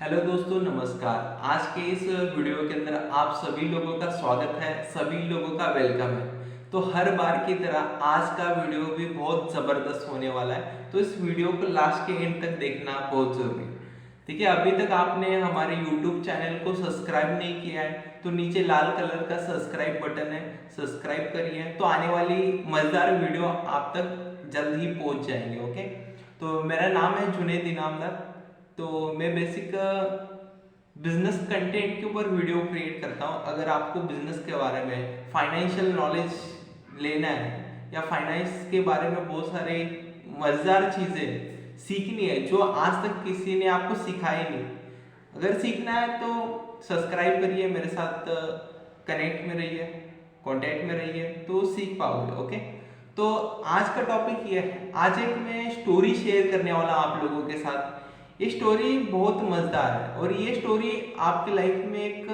Hello दोस्तों, नमस्कार। आज के इस वीडियो के अंदर आप सभी लोगों का स्वागत है, सभी लोगों का वेलकम है। तो हर बार की तरह आज का वीडियो भी बहुत ज़बरदस्त होने वाला है, तो इस वीडियो को लास्ट के एंड तक देखना बहुत ज़रूरी है। ठीक है, अभी तक आपने हमारे यूट्यूब चैनल को सब्सक्राइब नहीं किया है तो नीचे लाल कलर का सब्सक्राइब बटन है, सब्सक्राइब करिए, तो आने वाली मज़ेदार वीडियो आप तक जल्द ही पहुंच जाएंगे। ओके, तो मेरा नाम है जुनेद इनामदार। तो मैं बेसिक बिजनेस कंटेंट के ऊपर वीडियो क्रिएट करता हूँ। अगर आपको बिजनेस के बारे में फाइनेंशियल नॉलेज लेना है या फाइनेंस के बारे में बहुत सारे मजेदार चीज़ें सीखनी है जो आज तक किसी ने आपको सिखाई नहीं, अगर सीखना है तो सब्सक्राइब करिए, मेरे साथ कनेक्ट में रहिए, कांटेक्ट में रहिए, तो सीख पाओगे। ओके, तो आज का टॉपिक ये है, आज एक मैं स्टोरी शेयर करने वाला आप लोगों के साथ। ये स्टोरी बहुत मजेदार है और ये स्टोरी आपकी लाइफ में एक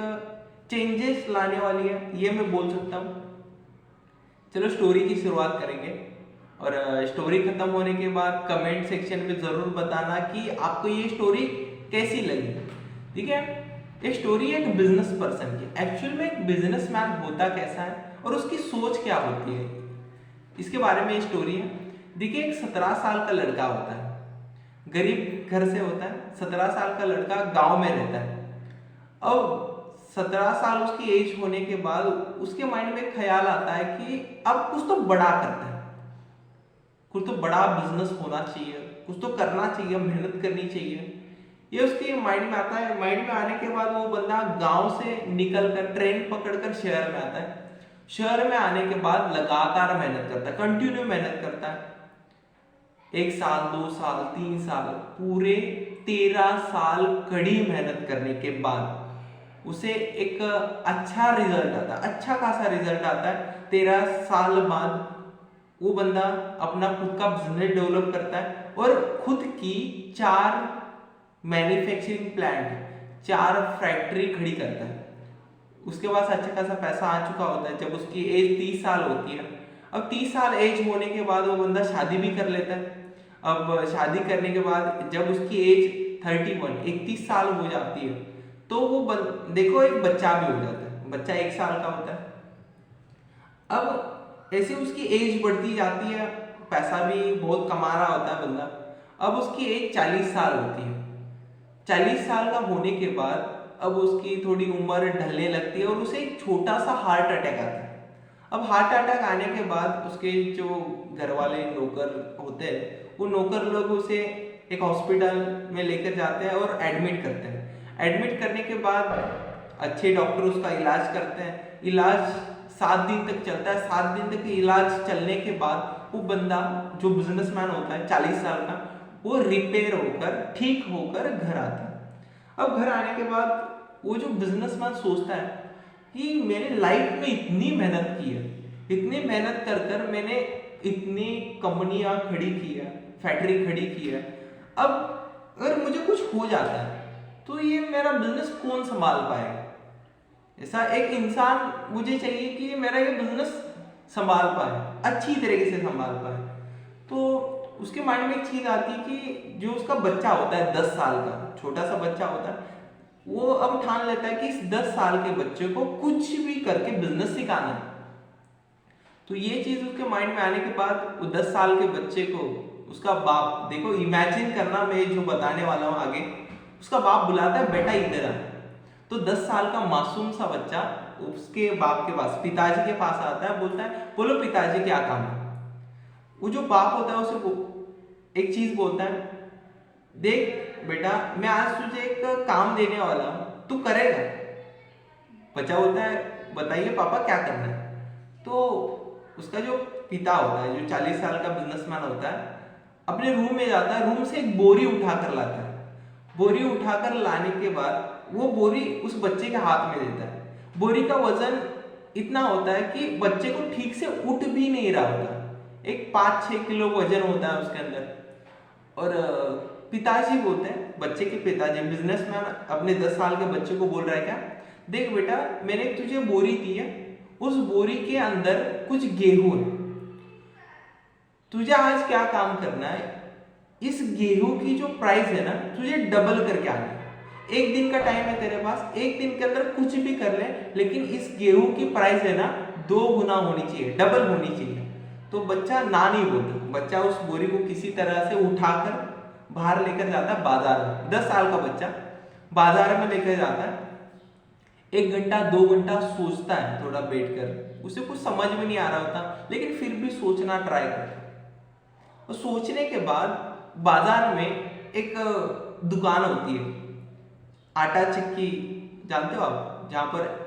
चेंजेस लाने वाली है, ये मैं बोल सकता हूँ। चलो स्टोरी की शुरुआत करेंगे और स्टोरी खत्म होने के बाद कमेंट सेक्शन में जरूर बताना कि आपको ये स्टोरी कैसी लगी। ठीक है, ये स्टोरी एक बिजनेस पर्सन की, एक्चुअल में एक बिजनेसमैन होता कैसा है और उसकी सोच क्या होती है, इसके बारे में ये स्टोरी है। देखिए, एक 17 साल का लड़का होता है, गरीब घर से होता है। 17 साल का लड़का गांव में रहता है। अब 17 साल उसकी एज होने के बाद उसके माइंड में ख्याल आता है कि अब कुछ तो बड़ा करता है, कुछ तो बड़ा बिजनेस होना चाहिए, कुछ तो करना चाहिए, मेहनत करनी चाहिए। ये उसके माइंड में आता है। माइंड में आने के बाद वो बंदा गांव से निकल कर ट्रेन पकड़कर शहर में आता है। शहर में आने के बाद लगातार मेहनत करता है, कंटिन्यू मेहनत करता है। 1 साल, 2 साल, 3 साल, पूरे 13 साल कड़ी मेहनत करने के बाद उसे एक अच्छा रिजल्ट आता है, अच्छा खासा रिजल्ट आता है। 13 साल बाद वो बंदा अपना खुद का बिजनेस डेवलप करता है और खुद की 4 मैन्युफैक्चरिंग प्लांट, 4 फैक्ट्री खड़ी करता है। उसके पास अच्छा खासा पैसा आ चुका होता है जब उसकी एज 30 साल होती है। अब 30 साल एज होने के बाद वो बंदा शादी भी कर लेता है। अब शादी करने के बाद जब उसकी एज 31 साल हो जाती है तो वो देखो एक बच्चा भी हो जाता है, बच्चा 1 साल का होता है। अब ऐसे उसकी एज बढ़ती जाती है, पैसा भी बहुत कमा रहा होता है बंदा। अब उसकी एज 40 साल होती है। 40 साल का होने के बाद अब उसकी थोड़ी उम्र ढलने लगती है और उसे एक छोटा सा हार्ट अटैक आता है। अब हार्ट अटैक आने के बाद उसके जो घर वाले नौकर होते हैं, वो नौकर लोग उसे एक हॉस्पिटल में लेकर जाते हैं और एडमिट करते हैं। एडमिट करने के बाद अच्छे डॉक्टर उसका इलाज करते हैं। इलाज 7 दिन तक चलता है। 7 दिन तक इलाज चलने के बाद वो बंदा जो बिजनेसमैन होता है 40 साल का, वो रिपेयर होकर ठीक होकर घर आता है। अब घर आने के बाद वो जो बिजनेसमैन सोचता है कि मैंने लाइफ में इतनी मेहनत की है, इतनी मेहनत कर कर मैंने इतनी कंपनियां खड़ी की है, फैक्ट्री खड़ी की है। अब अगर मुझे कुछ हो जाता है तो ये मेरा बिजनेस कौन संभाल पाएगा। ऐसा एक इंसान मुझे चाहिए कि मेरा ये बिजनेस संभाल पाए, अच्छी तरीके से संभाल पाए। तो उसके माइंड में एक चीज आती है कि जो उसका बच्चा होता है 10 साल का, छोटा सा बच्चा होता है, वो अब ठान लेता है कि इस 10 साल के बच्चे को कुछ भी करके बिजनेस सिखाना है। तो ये चीज उसके माइंड में आने के बाद वो 10 साल के बच्चे को उसका बाप, देखो इमेजिन करना मैं जो बताने वाला हूँ आगे, उसका बाप बुलाता है, बेटा इधर आ। तो 10 साल का मासूम सा बच्चा उसके बाप के पास, पिताजी के पास आता है, बोलता है बोलो पिताजी क्या काम है। वो जो बाप होता है उसे एक चीज बोलता है, देख बेटा मैं आज तुझे एक काम देने वाला हूं, तू करेगा। बच्चा बोलता है बताइए पापा क्या करना है। तो उसका जो पिता होता है, जो 40 साल का बिजनेसमैन होता है, अपने रूम में जाता है, रूम से एक बोरी उठाकर लाता है। बोरी उठाकर लाने के बाद वो बोरी उस बच्चे के हाथ में देता है। बोरी का वजन इतना होता है कि बच्चे को ठीक से उठ भी नहीं रहा होता, एक 5-6 किलो वजन होता है उसके अंदर। और पिताजी बोलते हैं, बच्चे के पिताजी बिजनेसमैन अपने 10 साल के बच्चे को बोल रहा है क्या, देख बेटा मैंने तुझे बोरी दी है, उस बोरी के अंदर कुछ गेहूं है, तुझे आज क्या काम करना है, इस गेहूं की जो प्राइस है ना तुझे डबल करके आनी है। एक दिन का टाइम है तेरे पास, एक दिन के अंदर कुछ भी कर ले, लेकिन इस गेहूं की प्राइस है ना 2 गुना होनी चाहिए, डबल होनी चाहिए। तो बच्चा ना नहीं बोलता, बच्चा उस बोरी को किसी तरह से उठाकर बाहर लेकर जाता है बाजार में। 10 साल का बच्चा बाजार में लेकर जाता है, 1 घंटा 2 घंटा सोचता है थोड़ा बैठकर, उसे कुछ समझ में नहीं आ रहा होता, लेकिन फिर भी सोचना ट्राई करता है। और सोचने के बाद बाजार में एक दुकान होती है, आटा चक्की, जानते हो आप, जहाँ पर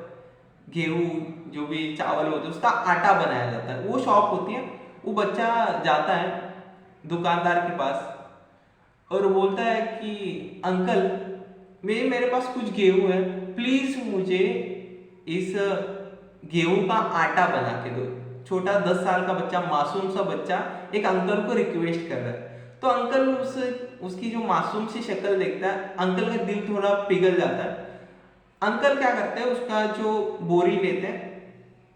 गेहूं जो भी चावल होते हैं उसका आटा बनाया जाता है, वो शॉप होती है। वो बच्चा जाता है दुकानदार के पास और बोलता है कि अंकल मेरे पास कुछ गेहूं है, प्लीज मुझे इस गेहूं का आटा बना के दो। छोटा 10 साल का बच्चा, मासूम सा बच्चा एक अंकल को रिक्वेस्ट कर रहा है। तो अंकल उसकी जो मासूम सी शक्ल देखता है, अंकल का दिल थोड़ा पिघल जाता है। अंकल क्या करते हैं, उसका जो बोरी लेते हैं,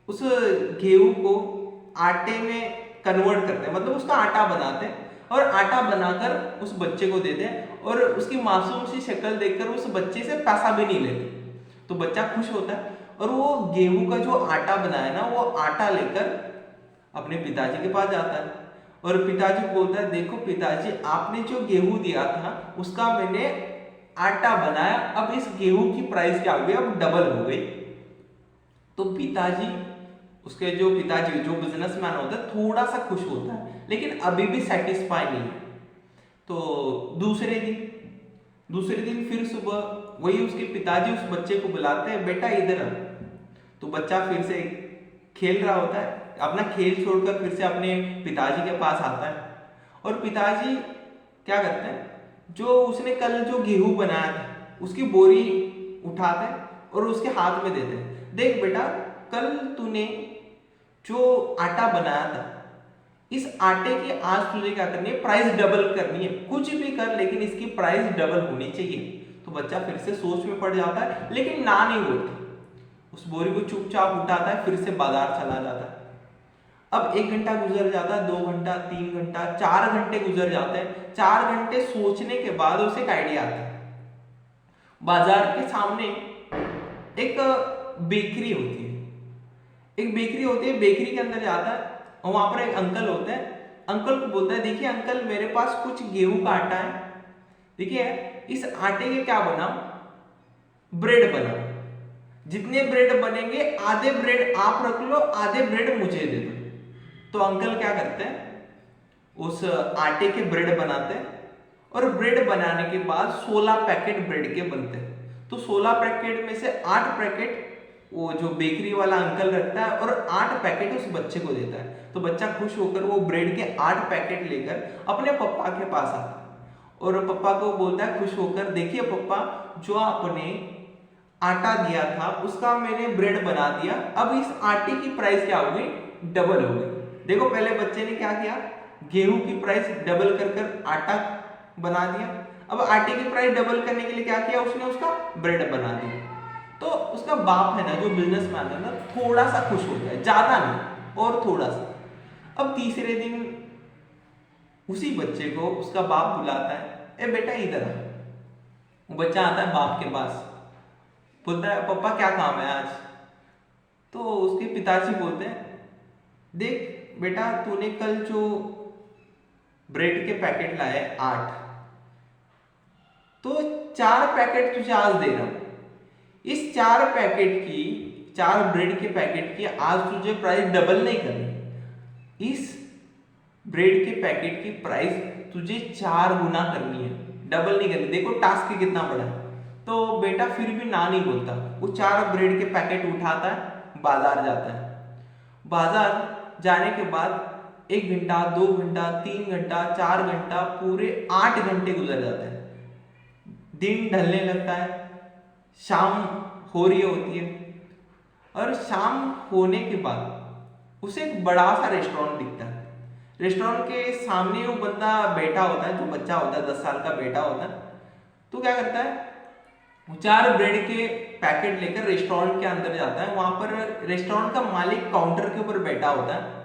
उस गेहूं को आटे में कन्वर्ट करते हैं, मतलब उसका आटा बनाते हैं और आटा बनाकर उस बच्चे को देते हैं। और उसकी मासूम सी शक्ल देखकर उस बच्चे से पैसा भी नहीं लेते, तो बच्चा खुश होता है और वो गेहूं का जो आटा बनाया ना, वो आटा लेकर अपने पिताजी के पास जाता है और पिताजी बोलता है, देखो पिताजी, आपने जो गेहूं दिया था उसका मैंने आटा बनाया, अब इस गेहूं की प्राइस क्या हो गई, अब डबल हो गई। तो पिताजी, उसके जो पिताजी जो बिजनेसमैन होता है, थोड़ा सा खुश होता है, लेकिन अभी भी सेटिस्फाई नहीं है। तो दूसरे दिन फिर सुबह वही उसके पिताजी उस बच्चे को बुलाते हैं, बेटा इधर आ। तो बच्चा फिर से खेल रहा होता है, अपना खेल छोड़कर फिर से अपने पिताजी के पास आता है। और पिताजी क्या करते हैं, जो उसने कल जो गेहूं बनाया था उसकी बोरी उठाते हैं और उसके हाथ में देते हैं, देख बेटा, कल तूने जो आटा बनाया था, इस आटे की आज तुझे क्या करनी है, प्राइस डबल करनी है, कुछ भी कर लेकिन इसकी प्राइस डबल होनी चाहिए। तो बच्चा फिर से सोच में पड़ जाता है, लेकिन ना नहीं बोलता, उस बोरी को चुपचाप उठाता है, फिर से बाजार चला जाता है। अब 1 घंटा गुजर जाता है, 2 घंटा, 3 घंटा, 4 घंटे गुजर जाते हैं। 4 घंटे सोचने के बाद उसे एक आइडिया आता है। बाजार के सामने एक बेकरी होती है, बेकरी के अंदर जाता है और वहां पर एक अंकल होते हैं। अंकल को बोलता है, देखिए अंकल, मेरे पास कुछ गेहूं का आटा है, देखिए इस आटे के क्या बनाओ, ब्रेड बनाओ, जितने ब्रेड बनेंगे आधे ब्रेड आप रख लो, आधे ब्रेड मुझे दे दो। तो अंकल क्या करते हैं, उस आटे के ब्रेड बनाते हैं और ब्रेड बनाने के बाद 16 पैकेट ब्रेड के बनते हैं। तो 16 पैकेट में से 8 पैकेट वो जो बेकरी वाला अंकल रखता है और 8 पैकेट उस बच्चे को देता है। तो बच्चा खुश होकर वो ब्रेड के 8 पैकेट लेकर अपने पापा के पास आता है और पापा को बोलता है खुश होकर, देखिए पापा, जो आपने आटा दिया था उसका मैंने ब्रेड बना दिया, अब इस आटे की प्राइस क्या हो गई, डबल हो गई। देखो पहले बच्चे ने क्या किया, गेहूं की प्राइस डबल कर आटा बना दिया, अब आटे की प्राइस डबल करने के लिए क्या किया उसने, उसका ब्रेड बना दिया। तो उसका बाप है ना, जो बिजनेसमैन है ना, थोड़ा सा खुश हो गया, ज्यादा नहीं और थोड़ा सा। अब तीसरे दिन उसी बच्चे को उसका बाप बुलाता है, ए बेटा इधर आ। वो बच्चा आता है बाप के पास, बोलता है, पापा क्या काम है आज। तो उसके पिताजी बोलते हैं, देख बेटा, तूने कल जो ब्रेड के पैकेट लाए 8, तो 4 पैकेट तुझे आज दे रहा हूं, इस 4 ब्रेड के पैकेट की आज तुझे प्राइस डबल नहीं करनी, इस ब्रेड के पैकेट की प्राइस तुझे 4 गुना करनी है, डबल नहीं करनी। देखो टास्क कितना बड़ा है। तो बेटा फिर भी ना नहीं बोलता, वो 4 ब्रेड के पैकेट उठाता है, बाजार जाता है। बाजार जाने के बाद 1 घंटा, 2 घंटा, 3 घंटा, 4 घंटा, पूरे 8 घंटे गुजर जाते हैं। दिन ढलने लगता है, शाम हो रही होती है और शाम होने के बाद उसे एक बड़ा सा रेस्टोरेंट दिखता है। रेस्टोरेंट के सामने वो बंदा बैठा होता है, जो बच्चा होता है, 10 साल का बेटा होता है। तो क्या करता है, वो 4 ब्रेड के पैकेट लेकर रेस्टोरेंट के अंदर जाता है। वहां पर रेस्टोरेंट का मालिक काउंटर के ऊपर बैठा होता है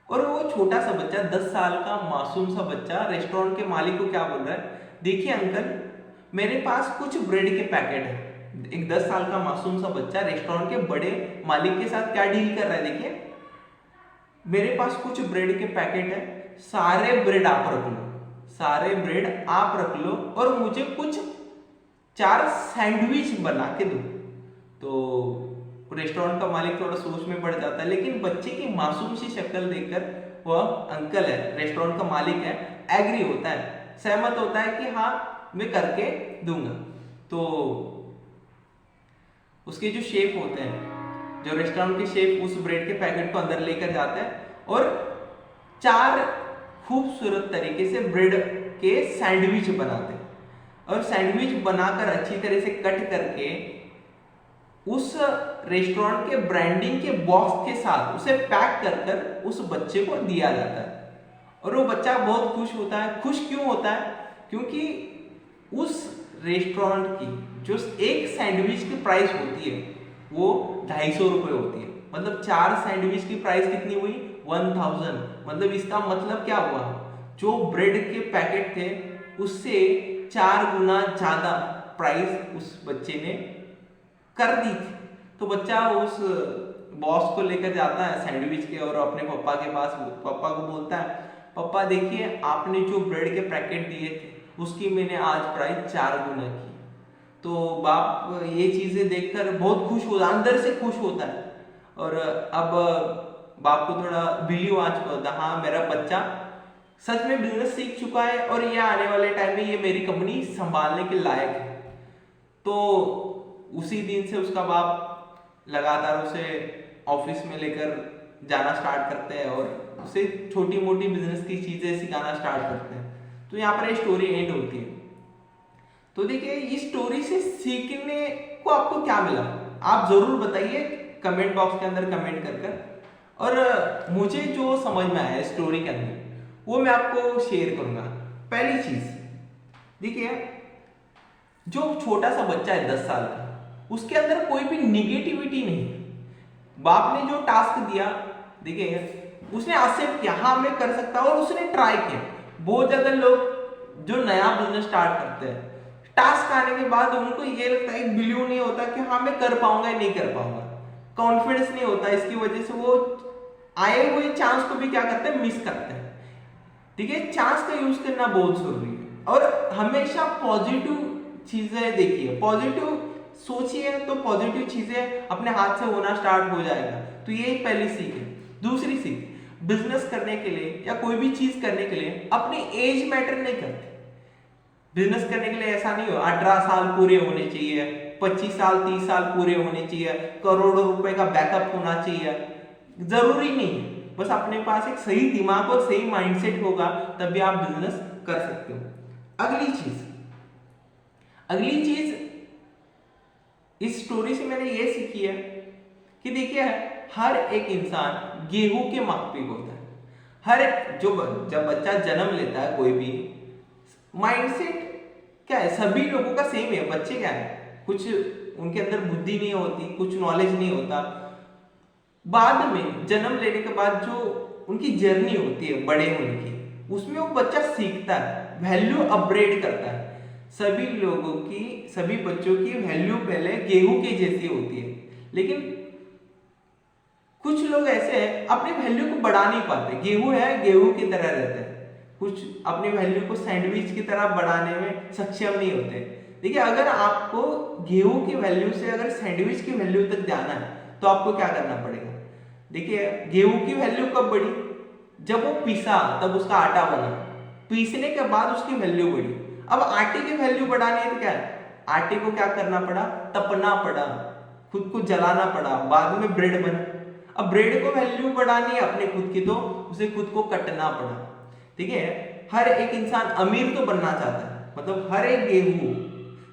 और वो छोटा सा बच्चा, 10 साल का मासूम सा बच्चा, रेस्टोरेंट के मालिक को क्या बोल रहा है, देखिए अंकल, मेरे पास कुछ ब्रेड के पैकेट है। एक 10 साल का मासूम सा बच्चा रेस्टोरेंट के बड़े मालिक के साथ क्या डील कर रहा है, देखिए मेरे पास कुछ ब्रेड के पैकेट है, सारे ब्रेड आप रख लो, सारे ब्रेड आप रख लो और मुझे कुछ 4 सैंडविच बना के दो। तो रेस्टोरेंट का मालिक थोड़ा सोच में पड़ जाता है, लेकिन बच्चे की मासूम सी शक्ल देखकर वह अंकल है, रेस्टोरेंट का मालिक है, एग्री होता है, सहमत होता है कि हाँ मैं करके दूंगा। तो उसके जो शेफ होते हैं, जो रेस्टोरेंट के शेफ, उस ब्रेड के पैकेट को अंदर लेकर जाते हैं और 4 खूबसूरत तरीके से ब्रेड के सैंडविच बनाते हैं और सैंडविच बनाकर अच्छी तरह से कट करके उस रेस्टोरेंट के ब्रांडिंग के बॉक्स के साथ उसे पैक कर कर उस बच्चे को दिया जाता है। और वो बच्चा बहुत खुश होता है। खुश क्यों होता है? क्योंकि उस रेस्टोरेंट की जो एक सैंडविच की प्राइस होती है वो 250 रुपये होती है। मतलब 4 सैंडविच की प्राइस कितनी हुई? 1000। मतलब इसका मतलब क्या हुआ, जो ब्रेड के पैकेट थे उससे 4 गुना ज्यादा प्राइस उस बच्चे ने कर दी थी। तो बच्चा उस बॉस को लेकर जाता है सैंडविच के और अपने पापा के पास, पापा को बोलता है, पापा देखिए आपने जो ब्रेड के पैकेट दिए थे उसकी मैंने आज प्राइस 4 गुना की। तो बाप ये चीजें देखकर बहुत खुश होता है, अंदर से खुश होता है। और अब बाप को थोड़ा बिलीव आ चुका होता है, हाँ मेरा बच्चा सच में बिजनेस सीख चुका है और ये आने वाले टाइम में ये मेरी कंपनी संभालने के लायक है। तो उसी दिन से उसका बाप लगातार उसे ऑफिस में लेकर जाना स्टार्ट करते हैं और उसे छोटी मोटी बिजनेस की चीजें सिखाना स्टार्ट करते हैं। तो यहाँ पर ये स्टोरी एंड होती है। तो देखिए इस स्टोरी से सीखने को आपको क्या मिला, आप जरूर बताइए कमेंट बॉक्स के अंदर कमेंट कर कर। और मुझे जो समझ में आया स्टोरी के अंदर वो मैं आपको शेयर करूंगा। पहली चीज देखिए, जो छोटा सा बच्चा है 10 साल का, उसके अंदर कोई भी निगेटिविटी नहीं है। बाप ने जो टास्क दिया, देखिए उसने एक्सेप्ट किया, हाँ मैं कर सकता हूं और उसने ट्राई किया। बहुत ज्यादा लोग जो नया बिजनेस स्टार्ट करते हैं, टास्क आने के बाद उनको ये लगता है, बिलीव नहीं होता कि हाँ मैं कर पाऊंगा या नहीं कर पाऊंगा, कॉन्फिडेंस नहीं होता, इसकी वजह से वो आए हुए चांस को भी क्या करते हैं, मिस करते हैं। ठीक है, चांस का यूज करना बहुत जरूरी है और हमेशा पॉजिटिव चीजें देखिए, पॉजिटिव सोचिए तो पॉजिटिव चीजें अपने हाथ से होना स्टार्ट हो जाएगा। तो ये पहली सीख है। दूसरी सीख, बिजनेस करने के लिए या कोई भी चीज करने के लिए अपनी एज मैटर नहीं करती। बिजनेस करने के लिए ऐसा नहीं हो 18 साल पूरे होने चाहिए, 25 साल 30 साल पूरे होने चाहिए, करोड़ों रुपए का बैकअप होना चाहिए, जरूरी नहीं है। बस अपने पास एक सही दिमाग और सही माइंडसेट होगा तभी आप बिजनेस कर सकते हो। अगली चीज इस स्टोरी से मैंने ये सीखी है कि देखिए हर एक इंसान गेहूं के माफिक होता है। जब बच्चा जन्म लेता है, कोई भी माइंडसेट क्या है, सभी लोगों का सेम है। बच्चे क्या है, कुछ उनके अंदर बुद्धि नहीं होती, कुछ नॉलेज नहीं होता। बाद में जन्म लेने के बाद जो उनकी जर्नी होती है बड़े होने की, उसमें वो बच्चा सीखता है, वैल्यू अपग्रेड करता है। सभी बच्चों की वैल्यू पहले गेहूं के जैसी होती है, लेकिन कुछ लोग ऐसे हैं अपनी वैल्यू को बढ़ा नहीं पाते। गेहूं है, गेहूं की तरह रहते हैं। कुछ अपनी वैल्यू को सैंडविच की तरह बढ़ाने में सक्षम नहीं होते। देखिए अगर आपको गेहूं की वैल्यू से अगर सैंडविच की वैल्यू तक जाना है तो आपको क्या करना पड़ेगा। देखिए गेहूं की वैल्यू कब बढ़ी, जब वो पीसा तब उसका आटा बना, पीसने के बाद उसकी वैल्यू बढ़ी। अब आटे की वैल्यू बढ़ानी है तो क्या है, आटे को क्या करना पड़ा, तपना पड़ा, खुद को जलाना पड़ा, बाद में ब्रेड बना। अब ब्रेड को वैल्यू बढ़ानी है अपने खुद की, तो उसे खुद को कटना पड़ा। ठीक है, हर एक इंसान अमीर तो बनना चाहता है, मतलब हर एक गेहूं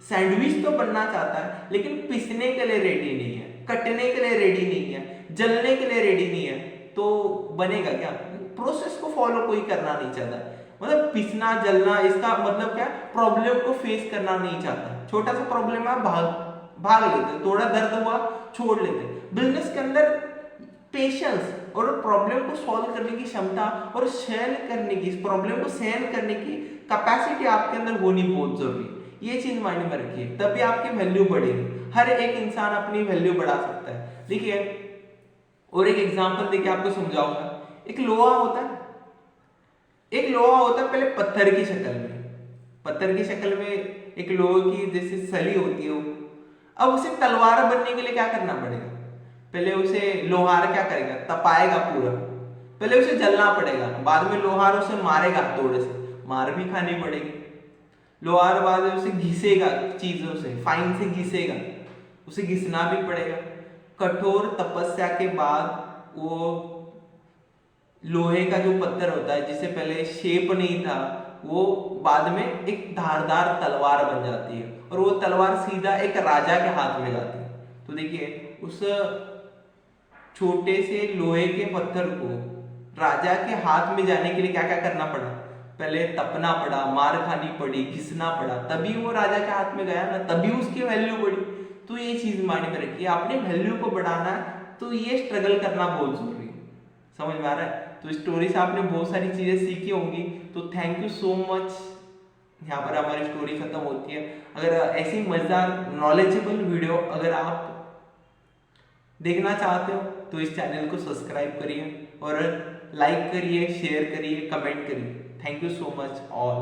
सैंडविच तो बनना चाहता है, लेकिन पिसने के लिए रेडी नहीं है, कटने के लिए रेडी नहीं है, जलने के लिए रेडी नहीं है। तो बनेगा क्या, प्रोसेस को फॉलो कोई करना नहीं चाहता। मतलब पिसना जलना, इसका मतलब क्या, प्रॉब्लम को फेस करना नहीं चाहता। छोटा सा प्रॉब्लम है, भाग लेते, थोड़ा दर्द हुआ छोड़ लेते। बिजनेस के अंदर पेशेंस और प्रॉब्लम को सॉल्व करने की क्षमता और सहन करने की, इस प्रॉब्लम को सहन करने की कैपेसिटी आपके अंदर होनी बहुत जरूरी है। ये चीज माइंड में रखिए, तभी आपकी वैल्यू बढ़ेगी। हर एक इंसान अपनी वैल्यू बढ़ा सकता है। देखिए और एक एग्जांपल देखिए आपको समझाऊंगा। एक लोहा होता है, पहले पत्थर की शक्ल में, एक लोहे की जैसे सली होती है वो। अब उसे तलवार बनने के लिए क्या करना पड़ेगा? पहले उसे लोहार क्या करेगा? तपाएगा पूरा, पहले उसे जलना पड़ेगा, बाद में लोहार उसे मारेगा, थोड़े से मार भी खानी पड़ेगी। लोहार बाद में उसे घिसेगा, चीजों से फाइन से घिसेगा, उसे घिसना भी पड़ेगा। कठोर तपस्या के बाद वो लोहे का जो पत्थर होता है, जिसे पहले शेप नहीं था, वो बाद में एक धारदार तलवार बन जाती है, और वो तलवार सीधा एक राजा के हाथ में जाती है। तो देखिए उस छोटे से लोहे के पत्थर को राजा के हाथ में जाने के लिए क्या क्या करना पड़ा? पहले तपना पड़ा, मार खानी पड़ी, घिसना पड़ा, तभी वो राजा के हाथ में गया ना, तभी उसकी वैल्यू बढ़ी। तो ये चीज माइंड में रखिए, अपने वैल्यू को बढ़ाना है तो ये स्ट्रगल करना बहुत जरूरी है। समझ में आ रहा है? तो स्टोरी से आपने बहुत सारी चीजें सीखी होंगी। तो थैंक यू सो मच। यहाँ पर हमारी स्टोरी खत्म होती है। अगर ऐसी मजेदार नॉलेजेबल वीडियो अगर आप देखना चाहते हो तो इस चैनल को सब्सक्राइब करिए और लाइक करिए, शेयर करिए, कमेंट करिए। Thank you so much all.